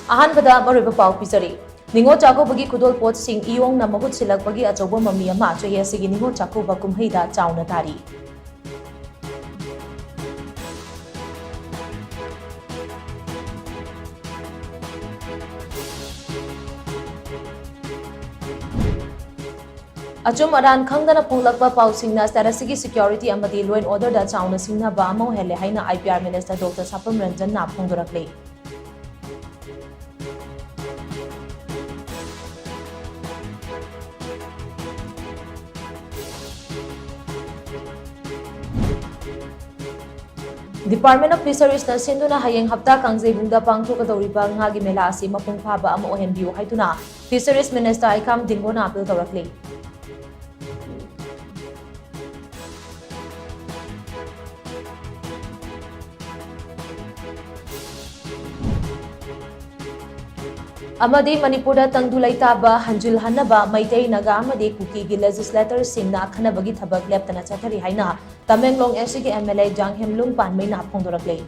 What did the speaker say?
अहानबदा मरुब पाउ पिजरी निंगो चाकोबगी खुदोल पोट सिंह इयोंग ना महुत सिलकबगी अचौबो मम्मी अमा चहे सिगी निंगो चाकोबा कुमहैदा चाउना तारी अचुम Aran खंगदना फोंगलकबा पाउसिंगना स्टेटसगी security अमदी law and order दा चाउना सिंगनाबा अमो हेले हाइना IPR minister doctor Sapam Ranjan ना फोंदोरकले Department of Fisheries na sinduna hayeng hapta kangjebungda pangthokadoriba ngagi mela asi mapung phaba ama ohenbiu haituna Fisheries Minister Aikam Dingona appeal tawrakle amadi Manipura tangdulai taba hanjul hanaba maitai naga amadi kuki gi legislator singna khanabagi thabak leptana chathari haina Tamenglong SC के MLA Jang Hemlung Pan mai na phongdorakle